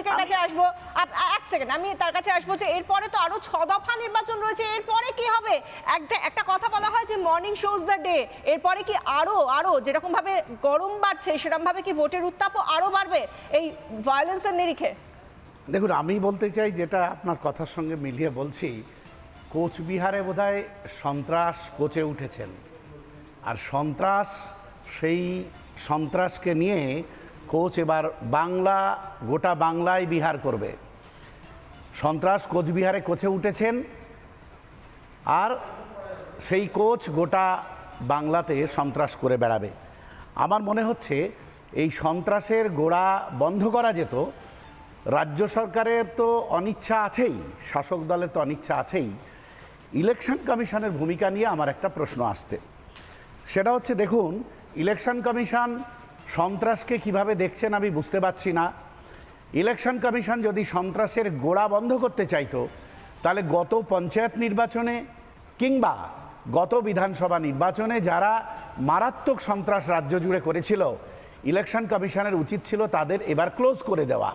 মল্লিকের কাছে আসবো, এক সেকেন্ড, আমি তার কাছে আসবো যে এরপরে তো আরো 6 দফা নির্বাচন রয়েছে, এরপরে কি হবে? একটা কথা বলা হয় যে মর্নিং শোজ দ্য ডে, এরপরে কি আরো যেরকম ভাবে গরম বাড়ছে সেরকম ভাবে কি ভোটের উত্তাপও আরো বাড়বে এই ভায়োলেন্সের নিরিখে? দেখুন, আমি বলতে চাই, যেটা আপনার কথার সঙ্গে মিলিয়ে বলছি, কোচবিহারে বোধহয় সন্ত্রাস কোচে উঠেছেন, আর সেই সন্ত্রাসকে নিয়ে কোচ এবার গোটা বাংলায় বিহার করবে। সন্ত্রাস কোচবিহারে কোচে উঠেছেন, আর সেই কোচ গোটা বাংলাতে সন্ত্রাস করে বেড়াবে। আমার মনে হচ্ছে এই সন্ত্রাসের গোড়া বন্ধ করা যেত। রাজ্য সরকারের তো অনিচ্ছা আছেই, শাসক দলের তো অনিচ্ছা আছেই। ইলেকশন কমিশনের ভূমিকা নিয়ে আমার একটা প্রশ্ন আসছে, সেটা হচ্ছে, দেখুন, ইলেকশন কমিশন সন্ত্রাসকে কিভাবে দেখছেন আমি বুঝতে পারছি না। ইলেকশন কমিশন যদি সন্ত্রাসের গোড়া বন্ধ করতে চাইতো, তাহলে গত পঞ্চায়েত নির্বাচনে কিংবা গত বিধানসভা নির্বাচনে যারা মারাত্মক সন্ত্রাস রাজ্য জুড়ে করেছিল, ইলেকশন কমিশনের উচিত ছিল তাদের এবার ক্লোজ করে দেওয়া।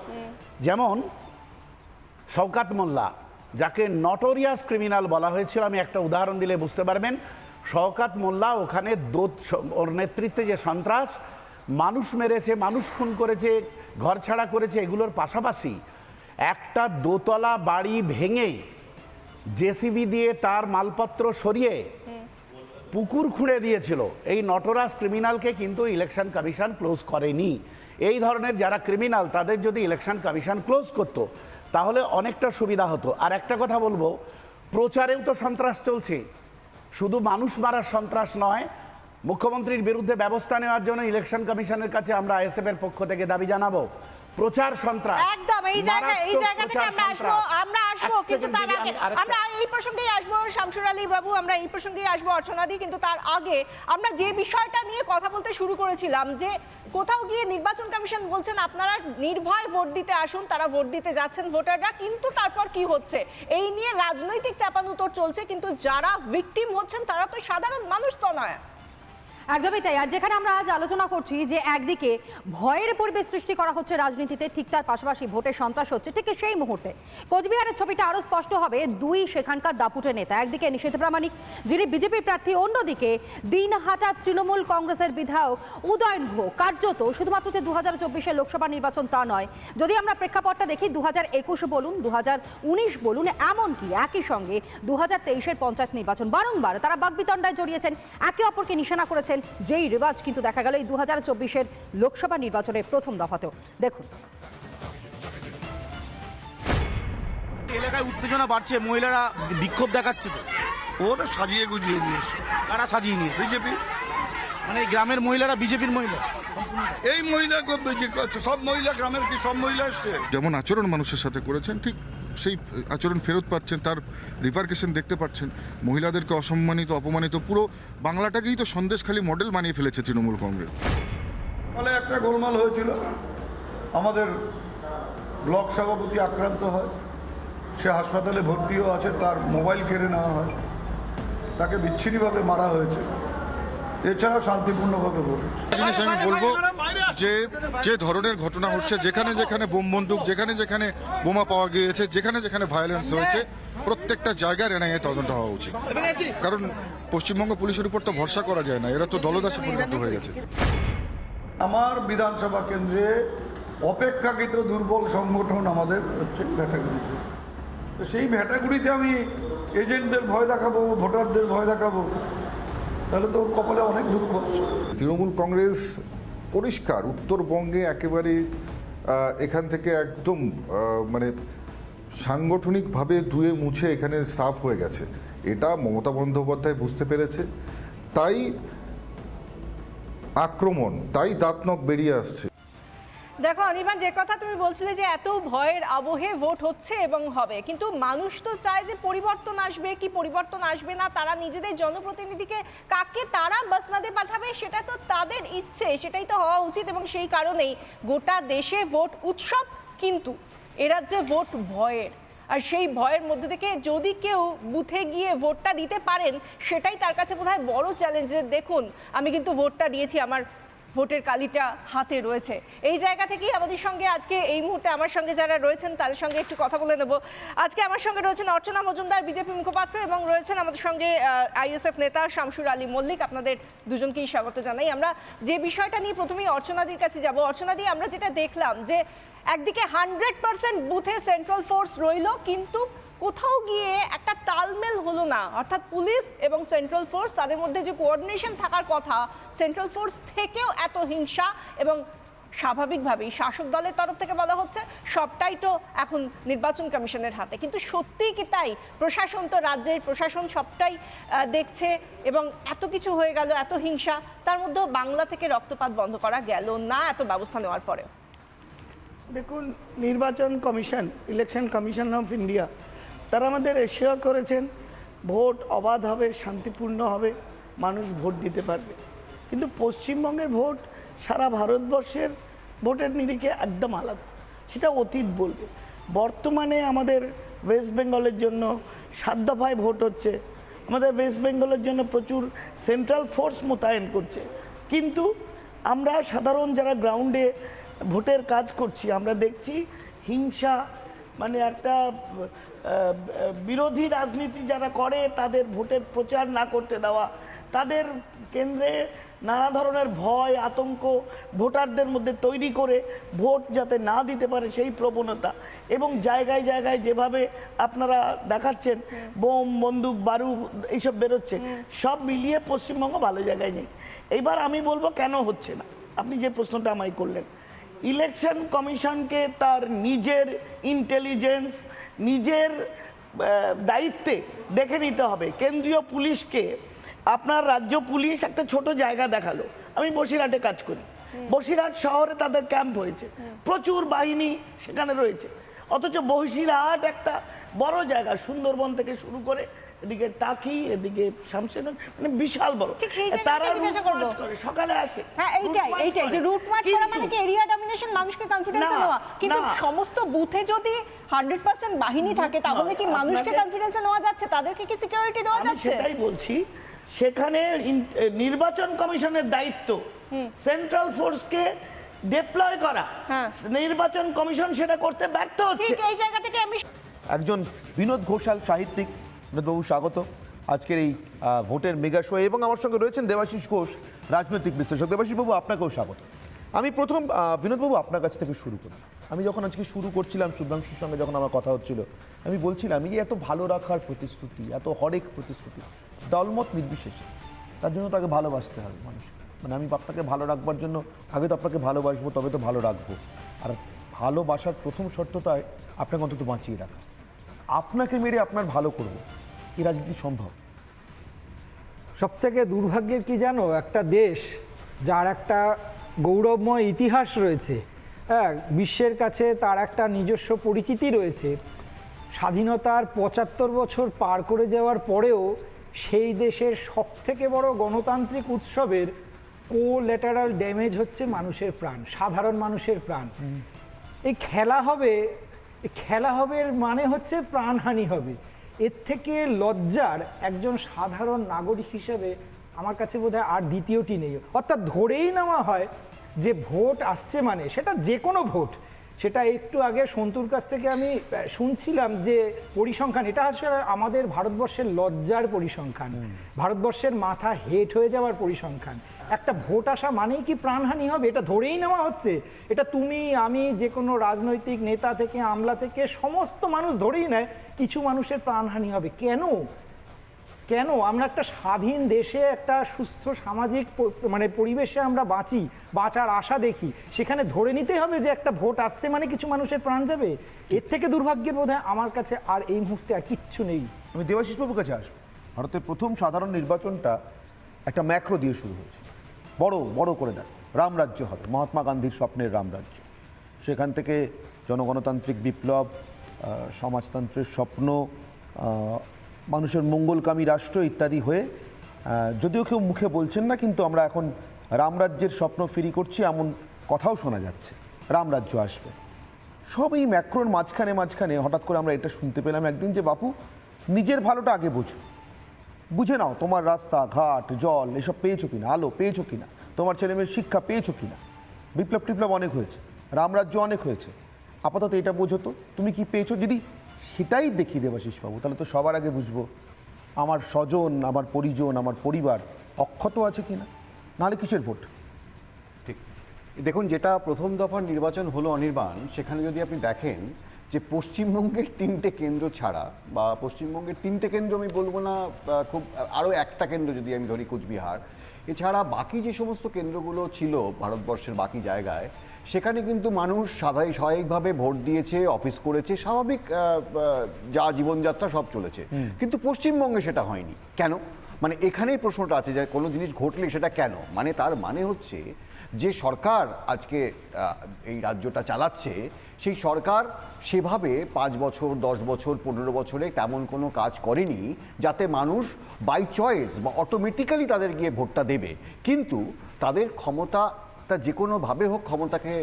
যেমন শওকাত মোল্লা, যাকে নটোরিয়াস ক্রিমিনাল বলা হয়েছিল, আমি একটা উদাহরণ দিলে বুঝতে পারবেন। শওকাত মোল্লা ওখানে ওর নেতৃত্বে যে সন্ত্রাস, মানুষ মেরেছে, মানুষ খুন করেছে, ঘর ছাড়া করেছে, এগুলোর পাশাপাশি একটা দোতলা বাড়ি ভেঙে জেসিবি দিয়ে তার মালপত্র সরিয়ে পুকুর খুঁড়ে দিয়েছিল। এই নটোরাস ক্রিমিনালকে কিন্তু ইলেকশন কমিশন ক্লোজ করেনি। এই ধরনের যারা ক্রিমিনাল, তাদের যদি ইলেকশন কমিশন ক্লোজ করতো তাহলে অনেকটা সুবিধা হতো। আর একটা কথা বলবো, প্রচারেও তো সন্ত্রাস চলছে, শুধু মানুষ মারার সন্ত্রাস নয়। মুখ্যমন্ত্রীর বিরুদ্ধে ব্যবস্থা নেওয়ার জন্য ইলেকশন কমিশনের কাছে আমরা আইএসএফ এর পক্ষ থেকে দাবি জানাবো। প্রচার সন্ত্রাস একদম, এই জায়গা থেকে আমরা আসবো কিন্তু তার আগে আমরা এই প্রসঙ্গেই আসবো। শামসুর আলী বাবু, আমরা এই প্রসঙ্গেই আসবো অর্চনাদি, কিন্তু তার আগে আমরা যে বিষয়টা নিয়ে কথা বলতে শুরু করেছিলাম, যে কোথাও গিয়ে নির্বাচন কমিশন বলছেন আপনারা নির্ভয় ভোট দিতে আসুন, তারা ভোট দিতে যাচ্ছেন ভোটাররা, কিন্তু তারপর কি হচ্ছে এই নিয়ে রাজনৈতিক চাপানুতোর চলছে, কিন্তু যারা ভিকটিম হচ্ছেন তারা তো সাধারণ মানুষ তো নয়। একদমই তাই। আর যেখানে আমরা আজ আলোচনা করছি যে একদিকে ভয়ের পরিবেশ সৃষ্টি করা হচ্ছে রাজনীতিতে, ঠিক তার পাশাপাশি ভোটের সন্ত্রাস হচ্ছে, ঠিক সেই মুহূর্তে কোচবিহারের ছবিটা আরও স্পষ্ট হবে। দুই সেখানকার দাপুটে নেতা, একদিকে নিশীথ প্রামাণিক যিনি বিজেপির প্রার্থী, অন্যদিকে দিনহাটা তৃণমূল কংগ্রেসের বিধায়ক উদয়ন গুহ। কার্যত শুধুমাত্র যে 2024-এর লোকসভা নির্বাচন তা নয়, যদি আমরা প্রেক্ষাপটটা দেখি 2021 বলুন, 2019 বলুন, এমনকি একই সঙ্গে 2023-এর পঞ্চায়েত নির্বাচন, বারংবার তারা বাগবিতণ্ডায় জড়িয়েছেন, একে অপরকে নিশানা করেছেন। যেই রিওয়াজ কিন্তু দেখা গেল এই 2024-এর লোকসভা নির্বাচনের প্রথম দফাতেও। দেখুন, এলাকায় উত্তেজনা বাড়ছে, মহিলারা বিক্ষোভ দেখাচ্ছে, তো ওরা সাজিয়ে গুজিয়ে নিয়েছে। কারা সাজিয়ে নিয়ে? বিজেপি। মানে গ্রামের মহিলারা বিজেপির মহিলা? এই মহিলা সব মহিলা গ্রামের কি সব মহিলা আসছে? যেমন আচরণ মানুষের সাথে করেছেন, ঠিক সেই আচরণ ফেরত পাচ্ছেন, তার রিপারকেশন দেখতে পাচ্ছেন। মহিলাদেরকে অসম্মানিত, অপমানিত, পুরো বাংলাটাকেই তো সন্দেশখালী মডেল বানিয়ে ফেলেছে তৃণমূল কংগ্রেস। ফলে একটা গোলমাল হয়েছিল, আমাদের ব্লক সভাপতি আক্রান্ত হয়, সে হাসপাতালে ভর্তিও আছে, তার মোবাইল কেড়ে নেওয়া হয়, তাকে বিচ্ছিন্নভাবে মারা হয়েছে। এছাড়াও শান্তিপূর্ণভাবে ভোট হচ্ছে। জিনিস আমি বলবো যে যে ধরনের ঘটনা হচ্ছে, যেখানে যেখানে বোম বন্দুক, যেখানে যেখানে বোমা পাওয়া গিয়েছে, যেখানে যেখানে ভায়োলেন্স হয়েছে, প্রত্যেকটা জায়গায় এনআইএ তদন্ত হওয়া উচিত। কারণ পশ্চিমবঙ্গ পুলিশের উপর তো ভরসা করা যায় না, এরা তো দলদাসে পরিণত হয়ে গেছে। আমার বিধানসভা কেন্দ্রে অপেক্ষাকৃত দুর্বল সংগঠন আমাদের হচ্ছে ভ্যাটাগুড়িতে। তো সেই ভ্যাটাগুড়িতে আমি এজেন্টদের ভয় দেখাবো, ভোটারদের ভয় দেখাবো, তাহলে তো ওর কপালে অনেক দুঃখ আছে। তৃণমূল কংগ্রেস পরিষ্কার উত্তরবঙ্গে একেবারে এখান থেকে একদম মানে সাংগঠনিকভাবে ধুয়ে মুছে এখানে সাফ হয়ে গেছে। এটা মমতা বন্দ্যোপাধ্যায় বুঝতে পেরেছে, তাই আক্রমণ, তাই দাঁতনখ বেরিয়ে আসছে। দেখো অনির্বাণ, যে কথা তুমি বলছিলে যে এত ভয়ের আবহে ভোট হচ্ছে এবং হবে, কিন্তু মানুষ তো চায় যে পরিবর্তন আসবে, কি পরিবর্তন আসবে না, তারা নিজেদের জনপ্রতিনিধিকে কাকে তারা বাসনাদে পাঠাবে সেটা তো তাদের ইচ্ছে, সেটাই তো হওয়া উচিত। এবং সেই কারণেই গোটা দেশে ভোট উৎসব, কিন্তু এ রাজ্যে ভোট ভয়ের। আর সেই ভয়ের মধ্যে থেকে যদি কেউ বুথে গিয়ে ভোটটা দিতে পারেন, সেটাই তার কাছে বোধহয় বড় চ্যালেঞ্জ। দেখুন, আমি কিন্তু ভোটটা দিয়েছি আমার ভোটের কালিটা হাতে রয়েছে। এই জায়গা থেকেই আমাদের সঙ্গে আজকে এই মুহূর্তে আমার সঙ্গে যারা রয়েছেন তাদের সঙ্গে একটু কথা বলে নেব। আজকে আমার সঙ্গে রয়েছেন অর্চনা মজুমদার, বিজেপি মুখপাত্র, এবং রয়েছেন আমাদের সঙ্গে আইএসএফ নেতা শামসুর আলী মল্লিক। আপনাদের দুজনকেই স্বাগত জানাই। আমরা যে বিষয়টা নিয়ে প্রথমেই অর্চনাদির কাছে যাব, অর্চনাদি, আমরা যেটা দেখলাম যে একদিকে 100% বুথে সেন্ট্রাল ফোর্স রইল, কিন্তু কোথাও গিয়ে একটা তালমেল হলো না, অর্থাৎ পুলিশ এবং সেন্ট্রাল ফোর্স তাদের মধ্যে যে কোঅর্ডিনেশন থাকার কথা, সেন্ট্রাল ফোর্স থেকেও এত হিংসা, এবং স্বাভাবিকভাবেই শাসক দলের তরফ থেকে বলা হচ্ছে সবটাই তো এখন নির্বাচন কমিশনের হাতে। কিন্তু সত্যিই কি তাই? প্রশাসন তো রাজ্যের প্রশাসন সবটাই দেখছে, এবং এত কিছু হয়ে গেল, এত হিংসা, তার মধ্যেও বাংলা থেকে রক্তপাত বন্ধ করা গেল না এত ব্যবস্থা নেওয়ার পরেও। দেখুন, নির্বাচন commission, election commission of India, তারা আমাদের এশিওর করেছেন ভোট অবাধ হবে, শান্তিপূর্ণ হবে, মানুষ ভোট দিতে পারবে। কিন্তু পশ্চিমবঙ্গের ভোট সারা ভারতবর্ষের ভোটের নিরিখে একদম আলাদা, সেটা অতীত বলবে। বর্তমানে আমাদের ওয়েস্ট বেঙ্গলের জন্য 7 দফায় ভোট হচ্ছে, আমাদের ওয়েস্ট বেঙ্গলের জন্য প্রচুর সেন্ট্রাল ফোর্স মোতায়েন করছে, কিন্তু আমরা সাধারণ যারা গ্রাউন্ডে ভোটের কাজ করছি আমরা দেখছি হিংসা, মানে একটা বিরোধী রাজনীতি যারা করে তাদের ভোটের প্রচার না করতে দেওয়া, তাদের কেন্দ্রে নানা ধরনের ভয় আতঙ্ক ভোটারদের মধ্যে তৈরি করে ভোট যাতে না দিতে পারে সেই প্রবণতা, এবং জায়গায় জায়গায় যেভাবে আপনারা দেখাচ্ছেন বোম বন্দুক বারুদ এইসব বেরোচ্ছে, সব মিলিয়ে পশ্চিমবঙ্গ ভালো জায়গায় নেই। এইবার আমি বলবো কেন হচ্ছে না, আপনি যে প্রশ্নটা আমায় করলেন, ইলেকশন কমিশনকে তার নিজের ইন্টেলিজেন্স, নিজের দায়িত্বে দেখে নিতে হবে। কেন্দ্রীয় পুলিশকে, আপনার রাজ্য পুলিশ একটা ছোট জায়গা দেখালো, আমি বসিরহাটে কাজ করি, বসিরহাট শহরে তাদের ক্যাম্প হয়েছে, প্রচুর বাহিনী সেখানে রয়েছে, অথচ বসিরহাট একটা বড় জায়গা, সুন্দরবন থেকে শুরু করে এদিকে টাকি, এদিকে শামশেরগঞ্জ, মানে বিশাল বড়। তারা সকালে আসে। হ্যাঁ, এইটাই যে রুট মার্চ করা মানে কি এরিয়া ডমিনেশন, মানুষকে কনফিডেন্সে নেওয়া। কিন্তু সমস্ত বুথে যদি 100% বাহিনী থাকে তাহলে কি মানুষকে কনফিডেন্সে নেওয়া যাচ্ছে? তাদেরকে কি সিকিউরিটি দেওয়া যাচ্ছে? সেটাই বলছি, সেখানে নির্বাচন কমিশনের দায়িত্ব সেন্ট্রাল ফোর্সকে ডিপ্লয় করা, নির্বাচন কমিশন সেটা করতে ব্যর্থ হচ্ছে। ঠিক এই জায়গা থেকে আমি একজন বিনোদ ঘোষাল সাহিত্যিক, বিনোদবাবু স্বাগত আজকের এই ভোটের মেগা শো, এবং আমার সঙ্গে রয়েছেন দেবাশিস ঘোষ, রাজনৈতিক বিশ্লেষক। দেবাশিসবাবু, আপনাকেও স্বাগত। আমি প্রথম বিনোদবাবু আপনার কাছ থেকে শুরু করি। আমি যখন আজকে শুরু করছিলাম শুভ্রাংশুর সঙ্গে যখন আমার কথা হচ্ছিল, আমি বলছিলাম এই যে এত ভালো রাখার প্রতিশ্রুতি, এত হরেক প্রতিশ্রুতি, দলমত নির্বিশেষে, তার জন্য তাকে ভালোবাসতে হবে মানুষ। মানে আমি আপনাকে ভালো রাখবার জন্য আগে তো আপনাকে ভালোবাসবো, তবে তো ভালো রাখবো। আর ভালোবাসার প্রথম শর্তটাই আপনাকে অন্তত বাঁচিয়ে রাখা। আপনাকে মেরে আপনার ভালো করবো, এই রাজনীতি সম্ভব? সবথেকে দুর্ভাগ্যের কি জানো, একটা দেশ যার একটা গৌরবময় ইতিহাস রয়েছে, হ্যাঁ, বিশ্বের কাছে তার একটা নিজস্ব পরিচিতি রয়েছে, স্বাধীনতার 75 বছর পার করে যাওয়ার পরেও সেই দেশের সবথেকে বড় গণতান্ত্রিক উৎসবের কোল্যাটারাল ড্যামেজ হচ্ছে মানুষের প্রাণ, সাধারণ মানুষের প্রাণ। এই খেলা হবে মানে হচ্ছে প্রাণহানি হবে। এর থেকে লজ্জার একজন সাধারণ নাগরিক হিসেবে আমার কাছে বোধহয় আর দ্বিতীয়টি নেই। অর্থাৎ ধরেই নেওয়া হয় যে ভোট আসছে মানে সেটা যে কোনো ভোট, সেটা একটু আগে সন্তুর কাছ থেকে আমি শুনছিলাম যে পরিসংখ্যান, এটা আসলে আমাদের ভারতবর্ষের লজ্জার পরিসংখ্যান, ভারতবর্ষের মাথা হেট হয়ে যাওয়ার পরিসংখ্যান। একটা ভোট আসা মানেই কি প্রাণহানি হবে, এটা ধরেই নেওয়া হচ্ছে। এটা তুমি আমি যে কোনো রাজনৈতিক নেতা থেকে আমলা থেকে সমস্ত মানুষ ধরেই নেয় কিছু মানুষের প্রাণহানি হবে। কেন আমরা একটা স্বাধীন দেশে একটা সুস্থ সামাজিক মানে পরিবেশে আমরা বাঁচার আশা দেখি, সেখানে ধরে নিতেই হবে যে একটা ভোট আসছে মানে কিছু মানুষের প্রাণ যাবে? এর থেকে দুর্ভাগ্যের বোধহয় আমার কাছে আর এই মুহূর্তে আর কিচ্ছু নেই। আমি দেবাশিসবাবুর কাছে আসবো। ভারতের প্রথম সাধারণ নির্বাচনটা একটা ম্যাক্রো দিয়ে শুরু হয়েছে, বড় করে দেয় রামরাজ্য হবে, মহাত্মা গান্ধীর স্বপ্নের রামরাজ্য। সেখান থেকে জনগণতান্ত্রিক বিপ্লব, সমাজতন্ত্রের স্বপ্ন, মানুষের মঙ্গলকামী রাষ্ট্র ইত্যাদি হয়ে, যদিও কেউ মুখে বলছেন না, কিন্তু আমরা এখন রামরাজ্যের স্বপ্ন ফিরি করছি, এমন কথাও শোনা যাচ্ছে রামরাজ্য আসবে। সব এই ম্যাক্রোর মাঝখানে হঠাৎ করে আমরা এটা শুনতে পেলাম একদিন যে বাপু নিজের ভালোটা আগে বুঝে নাও, তোমার রাস্তা ঘাট জল এসব পেয়েছো কিনা, আলো পেয়েছো কিনা, তোমার ছেলে মেয়ের শিক্ষা পেয়েছো কিনা, বিপ্লব টিপ্লব অনেক হয়েছে, রামরাজ্য অনেক হয়েছে, আপাতত এটা বোঝো তো তুমি কি পেয়েছো। যদি সেটাই দেখি দেবাশিস বাবু, তাহলে তো সবার আগে বুঝবো আমার স্বজন, আমার পরিজন, আমার পরিবার অক্ষত আছে কিনা, নাহলে কিসের ভোট। ঠিক, দেখুন যেটা প্রথম দফার নির্বাচন হলো অনির্বাণ, সেখানে যদি আপনি দেখেন যে পশ্চিমবঙ্গের 3টে কেন্দ্র ছাড়া, বা পশ্চিমবঙ্গের 3টে কেন্দ্র আমি বলবো না, খুব আরও একটা কেন্দ্র যদি আমি ধরি কোচবিহার, এছাড়া বাকি যে সমস্ত কেন্দ্রগুলো ছিল ভারতবর্ষের বাকি জায়গায়, সেখানে কিন্তু মানুষ স্বাভাবিকভাবে ভোট দিয়েছে, অফিস করেছে, স্বাভাবিক যা জীবনযাত্রা সব চলেছে। কিন্তু পশ্চিমবঙ্গে সেটা হয়নি কেন? মানে এখানেই প্রশ্নটা আছে যে কোনো জিনিস ঘটলে সেটা কেন, মানে তার মানে হচ্ছে যে সরকার আজকে এই রাজ্যটা চালাচ্ছে, সেই সরকার সেভাবে 5 বছর 10 বছর 15 বছরে তেমন কোনো কাজ করেনি যাতে মানুষ বাই চয়েস বা অটোমেটিক্যালি তাদের গিয়ে ভোটটা দেবে। কিন্তু তাদের ক্ষমতাটা যে কোনোভাবে হোক ক্ষমতাকে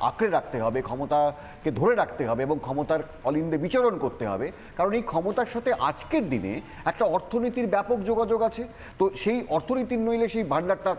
আঁকড়ে রাখতে হবে, ক্ষমতাকে ধরে রাখতে হবে এবং ক্ষমতার অলিন্দে বিচরণ করতে হবে, কারণ এই ক্ষমতার সাথে আজকের দিনে একটা অর্থনীতির ব্যাপক যোগাযোগ আছে। তো সেই অর্থনীতির নইলে সেই ভাণ্ডারটা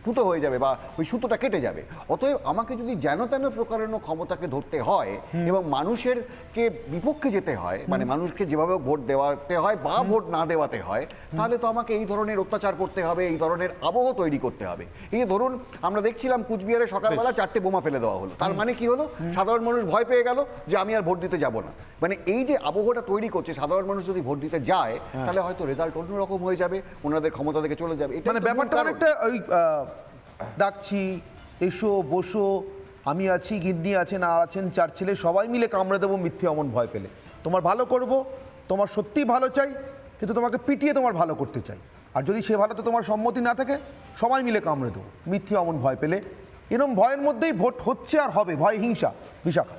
ফুটো হয়ে যাবে বা ওই সুতোটা কেটে যাবে। অতএব আমাকে যদি যেন তেন প্রকারেণ ক্ষমতাকে ধরতে হয় এবং মানুষের কে বিপক্ষে যেতে হয়, মানে মানুষকে যেভাবে ভোট দেওয়াতে হয় বা ভোট না দেওয়াতে হয়, তাহলে তো আমাকে এই ধরনের অত্যাচার করতে হবে, এই ধরনের আবহ তৈরি করতে হবে। এই যে ধরুন আমরা দেখছিলাম কুচবিহারে সকালবেলা 4টে বোমা ফেলে দেওয়া হলো, তার মানে কি হলো? সাধারণ মানুষ ভয় পেয়ে গেল যে আমি আর ভোট দিতে যাব না। মানে এই যে আবহটা তৈরি করছে, সাধারণ মানুষ যদি ভোট দিতে যায় তাহলে হয়তো রেজাল্ট অন্যরকম হয়ে যাবে, ওনাদের ক্ষমতা থেকে চলে যাবে। এটা মানে ব্যাপারটা অনেকটা ওই ডাকছি, এসো বসো, আমি আছি, গিন্নি আছে, না আছেন, 4 ছেলে সবাই মিলে কামড়ে দেবো মিথ্যে অমন ভয় পেলে। তোমার ভালো করব, তোমার সত্যিই ভালো চাই, কিন্তু তোমাকে পিটিয়ে তোমার ভালো করতে চাই। আর যদি সে ভালোতে তোমার সম্মতি না থাকে, সবাই মিলে কামড়ে দেবো মিথ্যে অমন ভয় পেলে। এরকম ভয়ের মধ্যেই ভোট হচ্ছে আর হবে, ভয় হিংসা। বিশাখা।